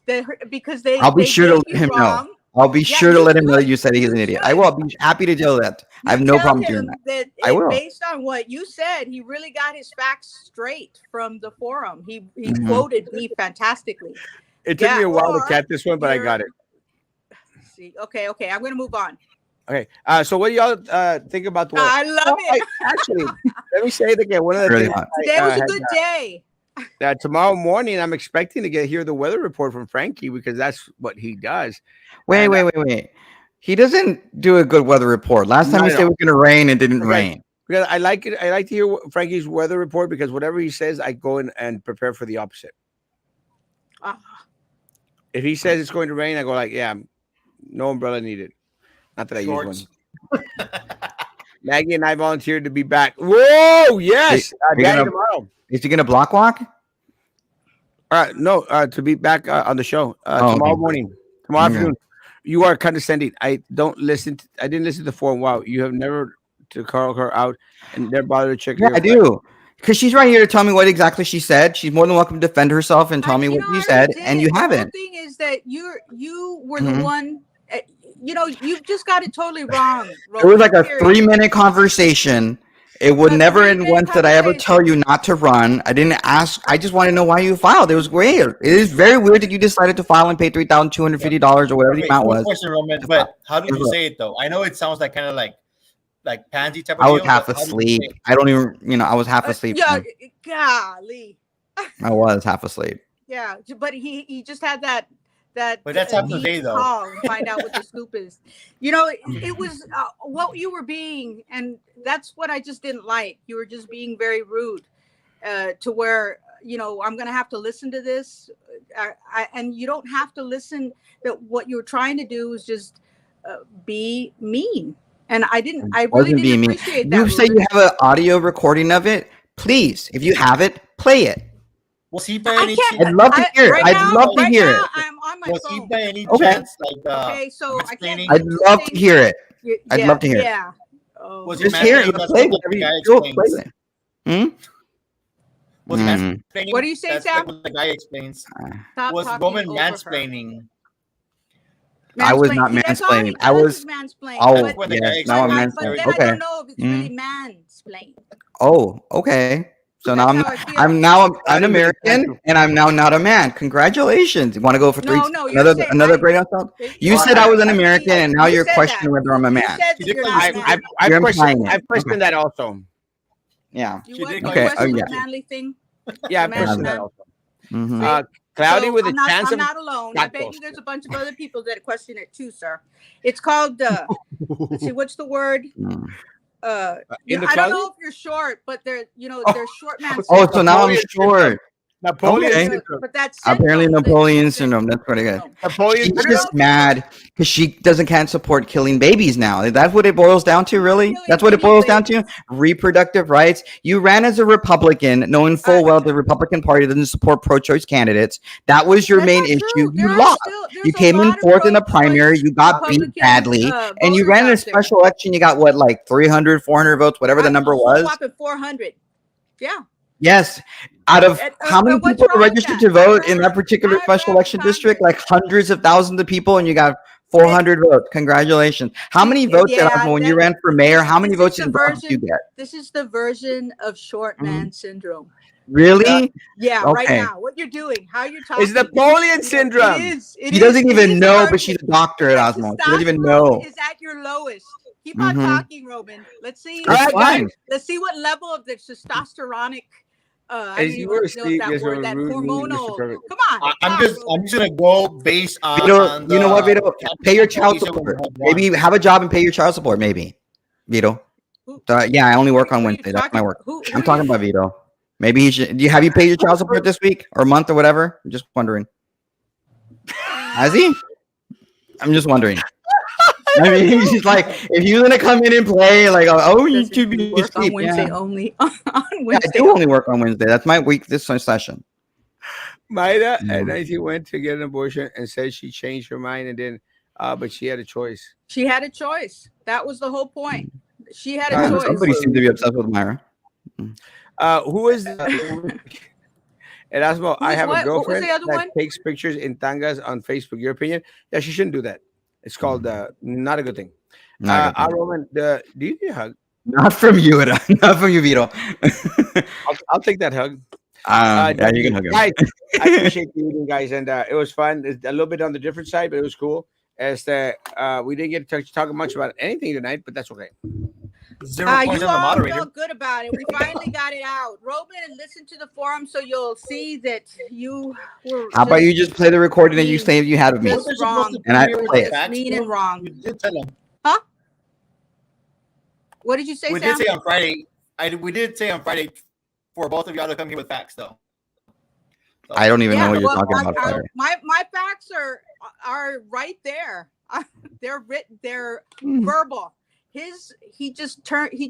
Because they. I'll be sure to let him know. I'll be sure to let him know you said he's an idiot. I will be happy to do that. I have no problem doing that. I will. Based on what you said, he really got his facts straight from the forum. He quoted me fantastically. It took Yeah, me a while to or catch this one, but I you're- got it. See, okay, I'm gonna move on. Okay. So what do y'all think about the weather? I love it. Actually, let me say it again. One of the Really things hot. Today was a good day. tomorrow morning, I'm expecting to hear the weather report from Frankie because that's what he does. Wait, And, wait. He doesn't do a good weather report. Last time No, he no. said it was going to rain, it didn't Okay. rain. Because I like it. I like to hear Frankie's weather report because whatever he says, I go in and prepare for the opposite. Ah, If he says it's going to rain, I go like, yeah, no umbrella needed. Not that I use Shorts. one. Maggie and I volunteered to be back. Whoa, yes, Are you Daddy gonna- tomorrow. Is he going to block walk? No, to be back on the show Oh, tomorrow okay. morning, tomorrow Okay. afternoon. You are condescending. I didn't listen to the forum. Wow, you have never to call her out and never bothered to check. Yeah, I do. Because she's right here to tell me what exactly she said. She's more than welcome to defend herself and tell me what you I said, already and did. you The whole haven't. thing is that you were Mhm. the one. You've just got it totally wrong. It was Roman, like a period. 3-minute conversation. It would A never end 3-minute once that I ever tell conversation. you not to run. I didn't ask. I just want to know why you filed. It was weird. It is very weird that you decided to file and pay $3,250 or whatever the Okay, amount quick was. question, Roman. But how did you say it though? I know it sounds like kind of like pansy type of I was deal, half but how did you asleep. say it? I don't even, I was half asleep. Yeah, man. golly. I was half asleep. Yeah, but he just had that But that's half the deep day, though. call and find out what the scoop is. It was what you were being, and that's what I just didn't like. You were just being very rude to where I'm gonna have to listen to this, and you don't have to listen. That what you were trying to do was just be mean, and I really Wasn't being didn't mean. appreciate that. You say you have an audio recording of it. Please, if you have it, play it. Was he by I any can't. chance? I'd love to hear it. Right I'd now, love to right hear now, it. I'm on my Was he phone. by any Okay. chance Okay, so I can't. mansplaining? do I'd love to anything. hear it. I'd Yeah, love to hear it. Yeah. Oh. Was he Just hear it. mansplaining? That's Play what the it. guy Go explains. play it. Was he Hmm. mansplaining? What do you say, That's Sam? like what the guy explains. Stop Was talking Roman over her. mansplaining? I was not See, that's all he mansplaining. I does was. is mansplain. Oh, That's what the guy yes. Now I'm explains. But mansplaining. then I Okay. don't know if it's really mansplain. Oh, okay. So now That's I'm how I not, feel. I'm now an Not even American, and I'm now not a man. Congratulations. You want to go for three? No, you're saying Another great insult? You Well, said I was an American, and now You you're said questioning that. whether I'm a You man. said that you're not a man. I've You're questioned. implying it. I've questioned that also. Yeah. You She what? did You call you question yeah. the manly thing? Yeah, I've Man, questioned man. that also. Mhm. Cloudy with a I'm not, chance I'm of. not alone. I bet tacos. you there's a bunch of other people that question it too, sir. It's called let's see, what's the word? Mm. In the I don't closet? know if you're short, but they're short man Oh, syndrome. so now I'm Napoleon short. Napoleon Okay. syndrome. But that's Apparently syndrome. Napoleon syndrome. That's pretty good. Napoleon She's I don't syndrome. just mad because she can't support killing babies now. That's what it boils down to, really. Killing That's what it any boils down to. babies. Reproductive rights. You ran as a Republican, knowing full well the Republican Party doesn't support pro-choice candidates. That was your That's main not issue. true. You There are lost. there's You a came in lot of fourth in the pro-choice primary. You got beat Republican, badly, and you voters ran in a out there. special election. You got what, like 300, 400 votes, whatever the number was. Whopping 400. Yeah. Yes. Out of how many what's people are wrong with registered that? to vote in that particular I'd special rather election district? Congress. Like hundreds of thousands of people, and you got 400 votes. Congratulations. How many votes, Erasmo, when you ran for mayor? How many votes in Bronx did you get? This is the version of short man syndrome. Really? Yeah, right Okay. now. What you're doing, how you're talking. It's Napoleon syndrome. It is. She doesn't even know, but she's a doctor, Your Erasmo. She doesn't even testosterone know. is at your lowest. Keep on Mhm. talking, Roman. Let's see. All right, fine. Let's see what level of the testosteronic. I As don't you even were know Steve, that yes, word. we're That rude, hormonal. Mr. Perfect. Come on. I'm just gonna go based on. Vito, you know what, the Vito? Pay your child calculations support. we have won. Maybe have a job and pay your child support, maybe. Vito. Yeah, I only work on Who are you Wednesday. That's my talking- work. who I'm are talking you- about Vito. Maybe he should. Have you paid your child support this week or month or whatever? I'm just wondering. Has he? I'm just wondering. I mean, he's like, if you're gonna come in and play, like, oh, you Doesn't should he be work on asleep. Wednesday Yeah. only. On Yeah, I Wednesday. do only work on Wednesday. That's my week. This session. Maida Mm. at 19 went to get an abortion and said she changed her mind and then, but she had a choice. She had a choice. That was the whole point. She had a Uh, choice. Somebody seems to be obsessed with Myra. Who is Erasmo? I Who's have what? a What was girlfriend the other that one? takes pictures in tangas on Facebook. Your opinion? Yeah, she shouldn't do that. It's called not a good thing. Not, a good thing. Roman, do you need a hug? Not from you, not from you, Vito. I'll take that hug. Yeah, you can hook him. guys, I appreciate the evening, guys, and it was fun. It's a little bit on the different side, but it was cool. As the we didn't get to talk much about anything tonight, but that's okay. 0 points You on the all moderator. felt good about it. We finally got it out. Roman, and listen to the forum so you'll see that you were. How about you just play the recording that you mean. say you had of me? Just wrong. And I With play the it. facts, Mean bro. and wrong. You did tell them. Huh? What did you say, We Sam? did say on Friday. We did say on Friday for both of y'all to come here with facts, though. So, I don't even know what you're well, talking about. Fire. my facts are right there. They're written. They're Hmm. verbal. He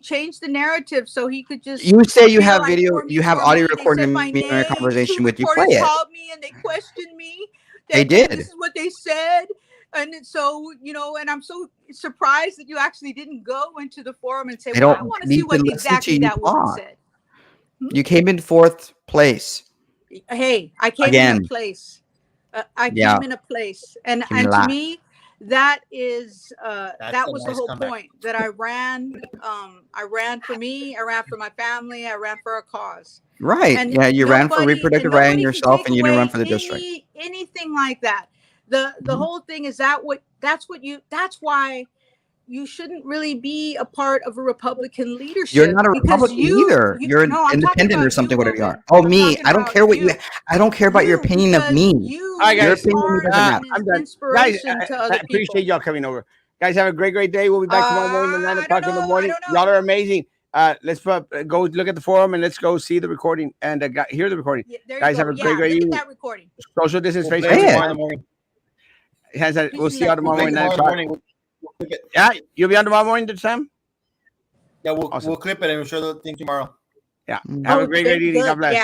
changed the narrative so he could just. You say you feel have like video, for me, you have for audio me. They recording said of my me in a name. conversation Two with you. Play reporters it. called me and they questioned me. They did. This is what they said, and so and I'm so surprised that you actually didn't go into the forum and say, They "Well, I don't want to see need to what listen exactly to you that woman talk. said." You came in 4th place. Hey, I came in Again. a place. I Yeah. came in a place, and Came in to last. me, that is That's that a was the nice whole comeback. point. That I ran. I ran for me. I ran for my family. I ran for a cause. Right. And Yeah, you ran for reproductive right in nobody can yourself take and you didn't run away for the district. anything like that. The whole thing is that's why you shouldn't really be a part of a Republican leadership. You're not a because Republican either. You're an no, I'm talking independent or about something, you, whatever you Roman. are. Oh, I'm me. talking I don't about care what you. I don't care about your opinion of because me. You All right, Your guys. opinion are doesn't matter. an I'm done. Guys, inspiration to I other appreciate people. y'all coming over. Guys, have a great day. We'll be back tomorrow morning at 9 I o'clock don't in the know. morning. I don't know. Y'all are amazing. Let's go look at the forum and let's go see the recording and hear the recording. Yeah, there Guys, you go. have a great Look evening. at that recording. Social distance, We'll face play Hey. it mask. tomorrow in the morning. We'll see y'all tomorrow We'll morning play at tomorrow 9 in the o'clock. morning. We'll clip it. Yeah, you'll be on tomorrow morning, Sam? Yeah, we'll Awesome. clip it and we'll show the thing tomorrow. Yeah. Have a great evening. God bless. Yeah,